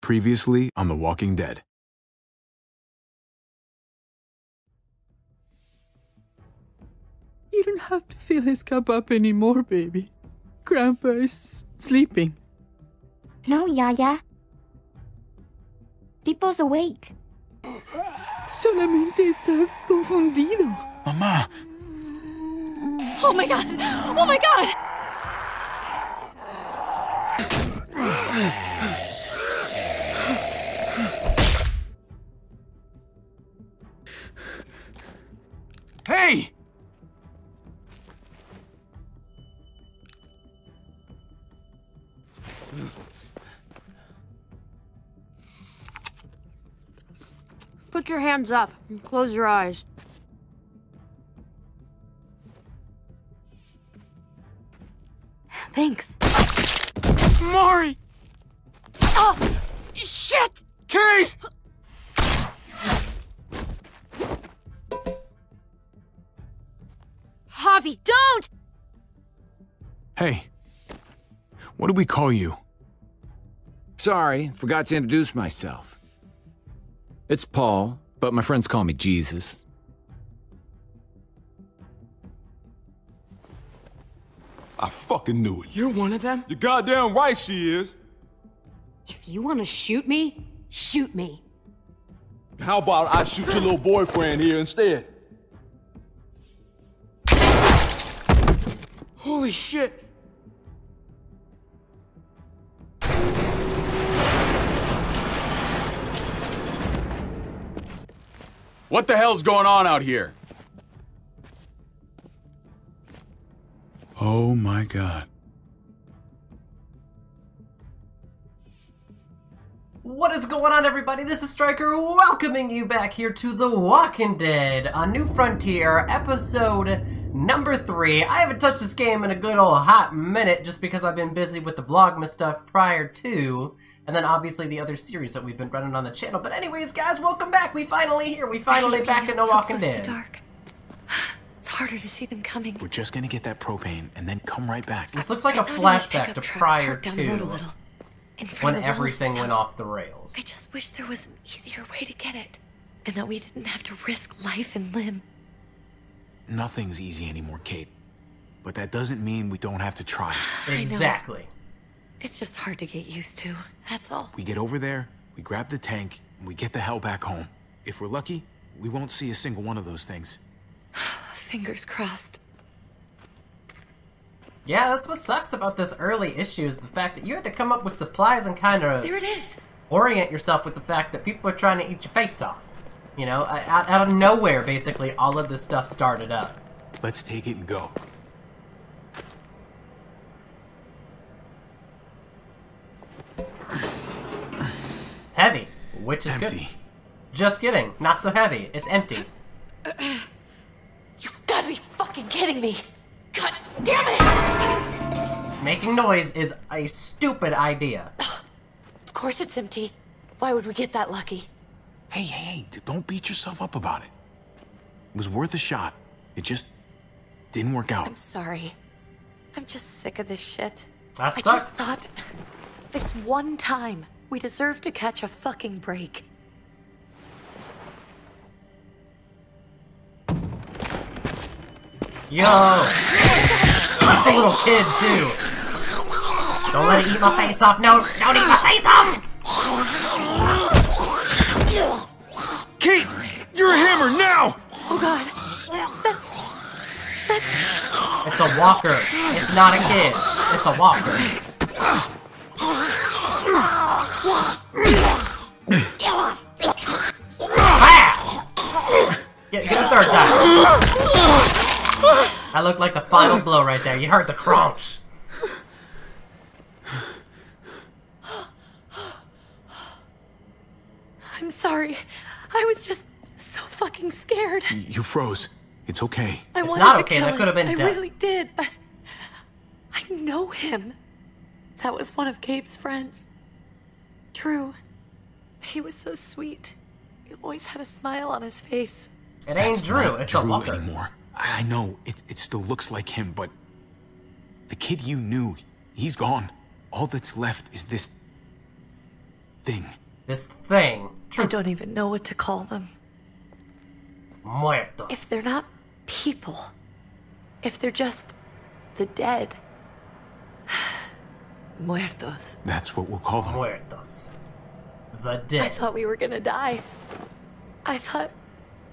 Previously on The Walking Dead. You don't have to fill his cup up anymore, baby. Grandpa is sleeping. No, Yaya. Pipo's awake. Solamente está confundido. Mamá! Oh my god! Oh my god! Hey! Put your hands up and close your eyes. Thanks. Mari! Oh! Shit! Kate! Javi, don't! Hey. What do we call you? Sorry, forgot to introduce myself. It's Paul, but my friends call me Jesus. I fucking knew it. You're one of them? You're goddamn right she is. If you want to shoot me, shoot me. How about I shoot your little boyfriend here instead? Holy shit! What the hell's going on out here? Oh my god. What is going on, everybody? This is Striker, welcoming you back here to The Walking Dead, A New Frontier, episode number 3. I haven't touched this game in a good old hot minute, just because I've been busy with the Vlogmas stuff prior to, and then obviously the other series that we've been running on the channel. But anyways, guys, welcome back. We finally here. We finally back in The Walking Dead. Dark. It's harder to see them coming. We're just gonna get that propane and then come right back. This looks like a flashback to prior to when everything went off the rails. I just wish there was an easier way to get it, and that we didn't have to risk life and limb. Nothing's easy anymore, Kate. But that doesn't mean we don't have to try. Exactly. It's just hard to get used to, that's all. We get over there, we grab the tank, and we get the hell back home. If we're lucky, we won't see a single one of those things. Fingers crossed. Yeah, that's what sucks about this early issue, is the fact that you had to come up with supplies and kind of There it is! orient yourself with the fact that people are trying to eat your face off. You know, out of nowhere, basically, all of this stuff started up. Let's take it and go. It's heavy, which is Empty. good. Just kidding, not so heavy. It's empty. You've got to be fucking kidding me! God damn it! Making noise is a stupid idea. Of course it's empty. Why would we get that lucky? Hey, don't beat yourself up about it. It was worth a shot. It just didn't work out. I'm sorry. I'm just sick of this shit. That I sucks. just thought, this one time, we deserve to catch a fucking break. Yo! He's a little kid, too. Don't let it eat my face off. No, don't eat my face off! Kate! You're a hammer now! Oh god. That's... It's a walker. It's not a kid. It's a walker. Ah! Get a third time. That looked like the final blow right there. You heard the crunch. I'm sorry. I was just so fucking scared. You froze. It's okay. I It's wanted not to okay, kill that him. could have been I death. really did, but I know him. That was one of Gabe's friends. Drew. He was so sweet. He always had a smile on his face. It ain't That's Drew, not it's a Drew walker. anymore. I know, it still looks like him, but the kid you knew, he's gone. All that's left is this thing. This thing. I don't even know what to call them. Muertos. If they're not people, if they're just the dead. Muertos. That's what we'll call them. Muertos. The dead. I thought we were gonna die. I thought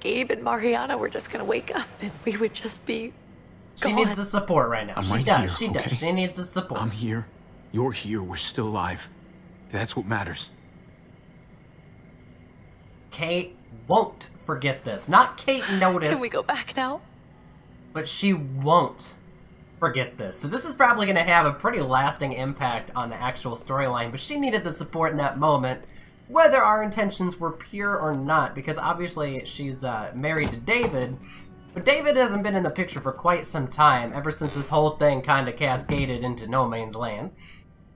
Gabe and Mariana were just gonna wake up and we would just be She gone. needs the support right now. I'm She right does. here, She okay? does. She needs the support. I'm here. You're here. We're still alive. That's what matters. Kate won't forget this. Not Kate noticed. Can we go back now? But she won't forget this. So this is probably going to have a pretty lasting impact on the actual storyline, but she needed the support in that moment, whether our intentions were pure or not, because obviously she's married to David, but David hasn't been in the picture for quite some time, ever since this whole thing kind of cascaded into No Man's Land.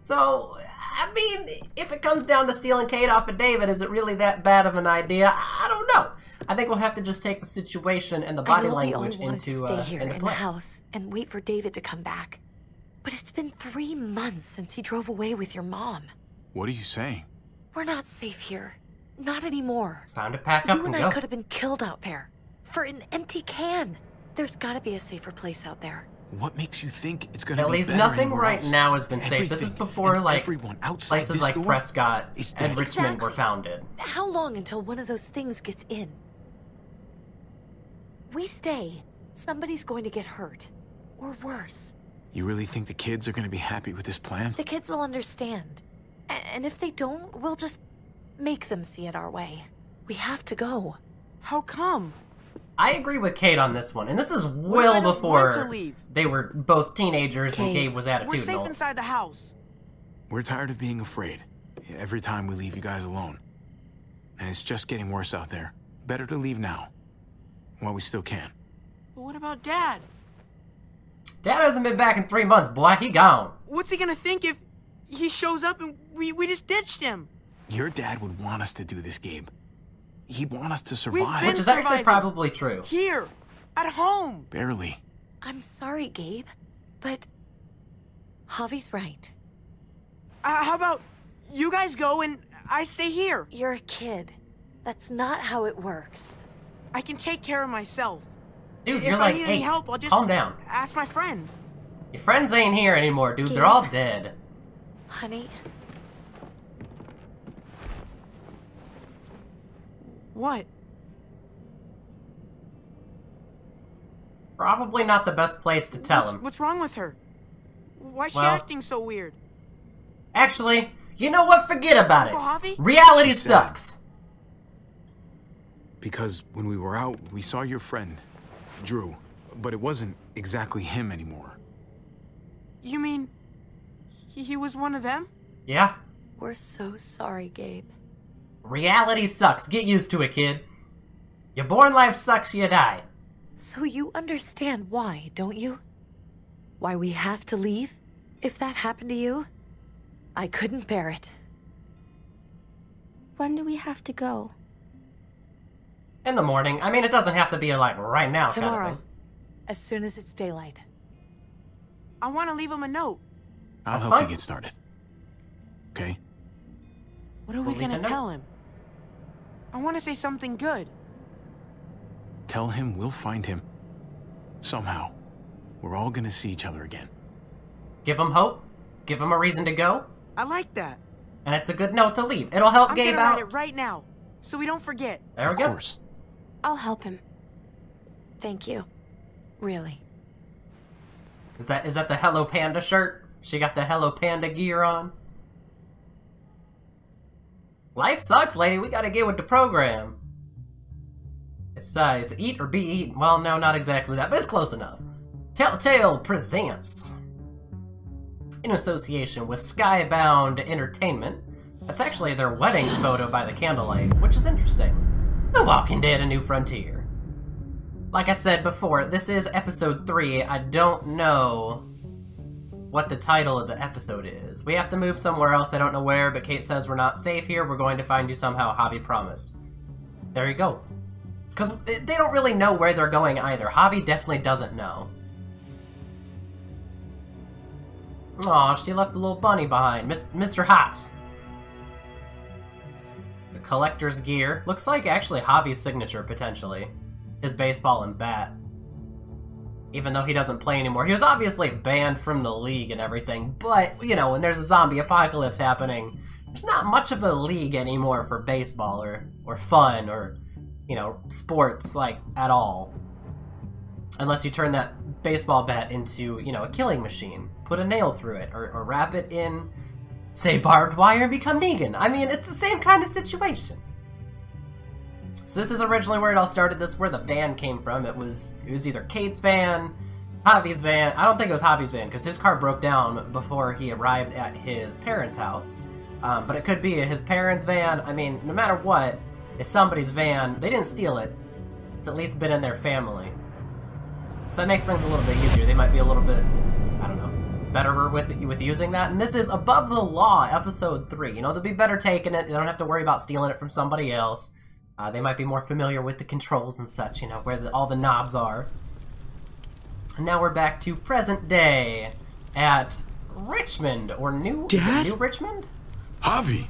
So, I mean, if it comes down to stealing Kate off of David, is it really that bad of an idea? I don't know. I think we'll have to just take the situation and the body language we all wanted into to stay here into in play. the house and wait for David to come back. But it's been 3 months since he drove away with your mom. What are you saying? We're not safe here. Not anymore. It's time to pack up You and and I go. could have been killed out there. For an empty can. There's gotta be a safer place out there. What makes you think it's gonna At be least better nothing anywhere right else? now has been safe. This is Everything before, and like, everyone outside places this like door Prescott is and dead. Richmond were Exactly. founded. How long until one of those things gets in? We stay. Somebody's going to get hurt. Or worse. You really think the kids are gonna be happy with this plan? The kids will understand. And if they don't, we'll just make them see it our way. We have to go. How come? I agree with Kate on this one, and this is What if well I don't before want to leave? they were both teenagers and Kate, Gabe was We're safe attitudinal. inside the house. We're tired of being afraid. Every time we leave you guys alone. And it's just getting worse out there. Better to leave now. While we still can. But what about Dad? Dad hasn't been back in 3 months, boy. He gone. What's he gonna think if he shows up and we just ditched him? Your dad would want us to do this, Gabe. He'd want us to We've survive. been Which is actually surviving. probably true. Here, at home. Barely. I'm sorry, Gabe, but Javi's right. How about you guys go and I stay here? You're a kid. That's not how it works. I can take care of myself. Dude, If you're I like need 8. any help, I'll just Calm down. ask my friends. Your friends ain't here anymore, dude. They're Gabe. all dead. Honey, What? Probably not the best place to tell him. What's wrong with her? Why is she Well- acting so weird? Actually, you know what? Forget about it. Uncle Javi? Reality She's sad. sucks. Because when we were out, we saw your friend, Drew. But it wasn't exactly him anymore. You mean he was one of them? Yeah. we're so sorry, Gabe. Reality sucks. Get used to it, kid. Your born life sucks, you die. So you understand why, don't you? Why we have to leave? If that happened to you? I couldn't bear it. When do we have to go? In the morning. I mean, it doesn't have to be like right now. Tomorrow. Kind of thing. As soon as it's daylight. I want to leave him a note. I'll That's help fine. you get started. Okay? What are we We'll leave gonna a note. tell him? I want to say something good. Tell him we'll find him. Somehow. We're all gonna see each other again. Give him hope. Give him a reason to go. I like that. And it's a good note to leave. It'll help I'm Gabe gonna write out. it right now, so we don't forget. There we Of go. course. I'll help him. Thank you. Really. Is that the Hello Panda shirt? She got the Hello Panda gear on. Life sucks, lady. We gotta get with the program. It's eat or be eaten. Well, no, not exactly that, but it's close enough. Telltale presents, in association with Skybound Entertainment. That's actually their wedding photo by the candlelight, which is interesting. The Walking Dead: A New Frontier. Like I said before, this is episode 3. I don't know what the title of the episode is. We have to move somewhere else, I don't know where, but Kate says we're not safe here, we're going to find you somehow, Javi promised. There you go. Because they don't really know where they're going either. Javi definitely doesn't know. Aw, she left a little bunny behind. Mr. Hops. The collector's gear. Looks like actually Javi's signature, potentially. His baseball and bat. Even though he doesn't play anymore. He was obviously banned from the league and everything, but, you know, when there's a zombie apocalypse happening, there's not much of a league anymore for baseball or fun or, you know, sports, like, at all. Unless you turn that baseball bat into, you know, a killing machine. Put a nail through it, or wrap it in, say, barbed wire and become Negan. I mean, it's the same kind of situation. So this is originally where it all started. This is where the van came from. It was either Kate's van, Javi's van. I don't think it was Javi's van, because his car broke down before he arrived at his parents' house. But it could be his parents' van. I mean, no matter what, it's somebody's van. They didn't steal it. It's at least been in their family. So that makes things a little bit easier. They might be a little bit, I don't know, better with using that. And this is Above the Law, Episode 3. You know, they'll be better taking it. They don't have to worry about stealing it from somebody else. They might be more familiar with the controls and such, you know, where all the knobs are. And now we're back to present day at Richmond, or New... Dad? Is it New Richmond? Javi!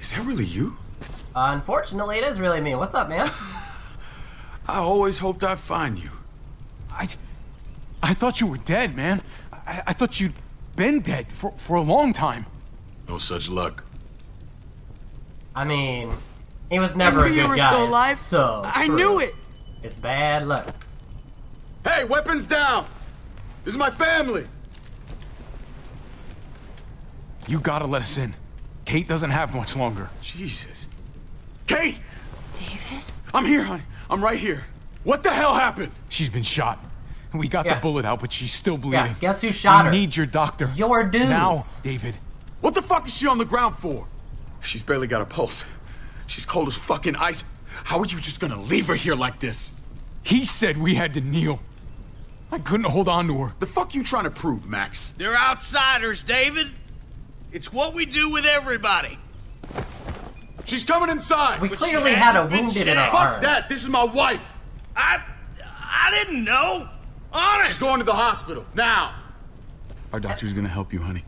Is that really you? Unfortunately, it is really me. What's up, man? I always hoped I'd find you. I thought you were dead, man. I thought you'd been dead for a long time. No such luck. I mean, he was never a you good were guy, still alive? so I true. knew it! It's bad luck. Hey, weapons down! This is my family! You gotta let us in. Kate doesn't have much longer. Jesus. Kate! David? I'm here, honey. I'm right here. What the hell happened? She's been shot. We got the bullet out, but she's still bleeding. Yeah, guess who shot her? We need your doctor. Your dudes. Now, David. What the fuck is she on the ground for? She's barely got a pulse. She's cold as fucking ice. How are you just gonna leave her here like this? He said we had to kneel. I couldn't hold on to her. The fuck you trying to prove, Max? They're outsiders, David. It's what we do with everybody. She's coming inside. We But clearly she had a hasn't been wounded in checked. our Fuck arms. that. This is my wife. I didn't know. Honest. She's going to the hospital now. Our doctor's gonna help you, honey.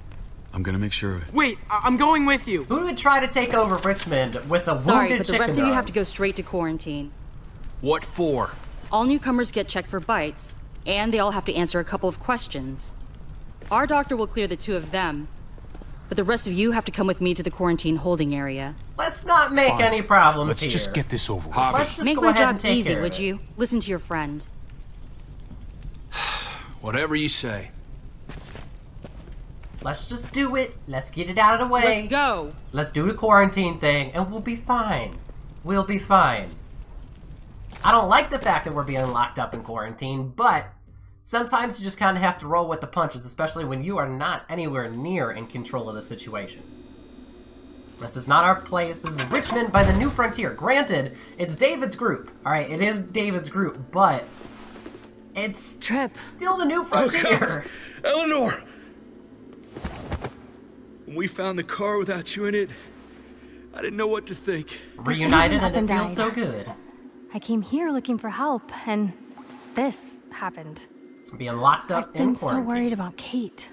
I'm gonna make sure of it. Wait, I'm going with you. Who would try to take over Richmond with a Sorry, wounded but the chicken rest of you have to arms? go straight to quarantine. What for? All newcomers get checked for bites, and they all have to answer a couple of questions. Our doctor will clear the two of them, but the rest of you have to come with me to the quarantine holding area. Let's not make any problems Let's here. just get this over with. Let's just Make go my ahead job and take easy, care of would it. you? Listen to your friend. Whatever you say. Let's just do it. Let's get it out of the way. Let's go. Let's do the quarantine thing, and we'll be fine. We'll be fine. I don't like the fact that we're being locked up in quarantine, but sometimes you just kind of have to roll with the punches, especially when you are not anywhere near in control of the situation. This is not our place. This is Richmond by the New Frontier. Granted, it's David's group. Alright, it is David's group, but it's still the New Frontier. Eleanor! When we found the car without you in it, I didn't know what to think. Reunited, and it and feels died. so good. I came here looking for help, and this happened. Being locked up I've in been so quarantine. worried about Kate.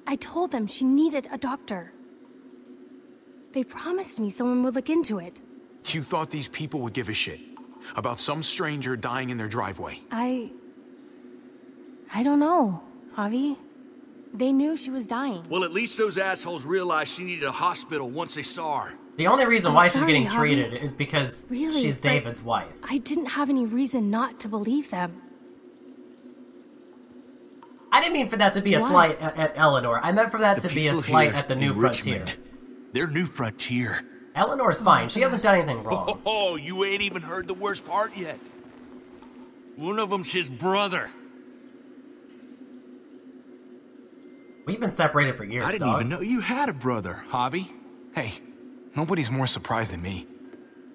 I told them she needed a doctor. They promised me someone would look into it. You thought these people would give a shit about some stranger dying in their driveway. I don't know, Javi. They knew she was dying. Well, at least those assholes realized she needed a hospital once they saw her. The only reason I'm why she's sorry, getting Javi. treated is because Really, she's but David's wife. I didn't have any reason not to believe them. I didn't mean for that to be a What? slight at Eleanor. I meant for that to be a people slight here at the in New Richmond, Frontier. They're New Frontier. Eleanor's fine. She hasn't done anything wrong. Oh, you ain't even heard the worst part yet. One of them's his brother. We've been separated for years, I didn't dog. even know you had a brother, Javi. Hey, nobody's more surprised than me.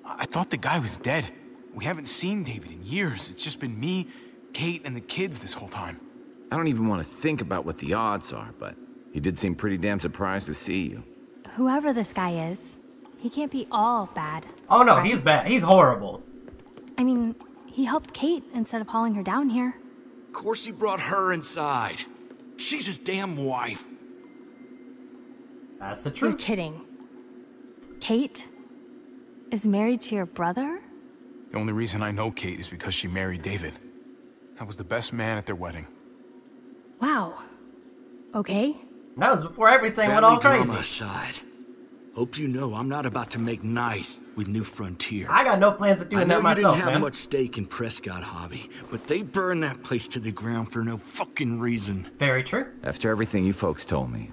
I thought the guy was dead. We haven't seen David in years. It's just been me, Kate, and the kids this whole time. I don't even want to think about what the odds are, but he did seem pretty damn surprised to see you. Whoever this guy is, he can't be all bad. Oh no, right? he's bad. He's horrible. I mean, he helped Kate instead of hauling her down here. Of course he brought her inside. She's his damn wife. That's the You're truth. kidding. Kate? is married to your brother? The only reason I know Kate is because she married David. I was the best man at their wedding. Wow. Okay. That was before everything went all crazy. Drama aside, hope you know I'm not about to make nice with New Frontier. I got no plans of doing that myself, I know you didn't have man. much stake in Prescott, Hobby, but they burned that place to the ground for no fucking reason. Very true. After everything you folks told me,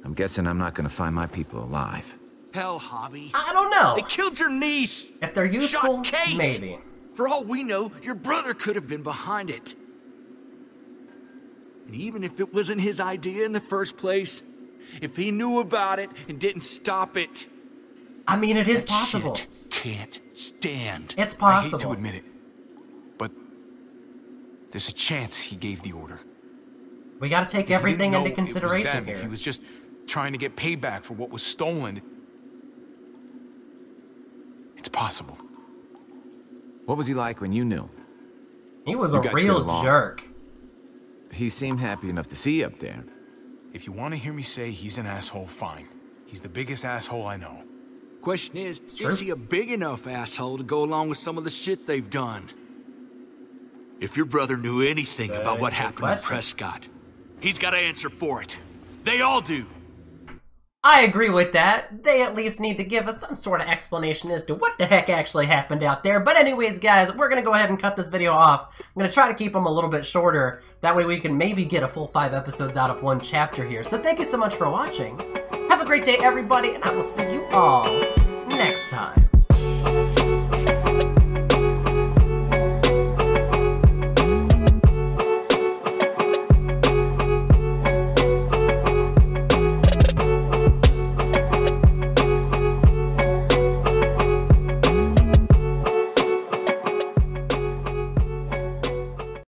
I'm guessing I'm not gonna find my people alive. Hell, Hobby. I don't know. They killed your niece. If they're useful, Shot Kate. maybe. For all we know, your brother could have been behind it. And even if it wasn't his idea in the first place, if he knew about it and didn't stop it... I mean, it is that possible. Shit can't stand. It's possible. I hate to admit it, but there's a chance he gave the order. We gotta take everything into consideration here. If he was just trying to get payback for what was stolen, it's possible. What was he like when you knew? He was a real jerk. He seemed happy enough to see you up there. If you want to hear me say he's an asshole, fine. He's the biggest asshole I know. Question is he a big enough asshole to go along with some of the shit they've done? If your brother knew anything about what happened in Prescott, he's got to answer for it. They all do. I agree with that. They at least need to give us some sort of explanation as to what the heck actually happened out there. But anyways, guys, we're going to go ahead and cut this video off. I'm going to try to keep them a little bit shorter. That way we can maybe get a full 5 episodes out of one chapter here. So thank you so much for watching. Have a great day, everybody, and I will see you all next time.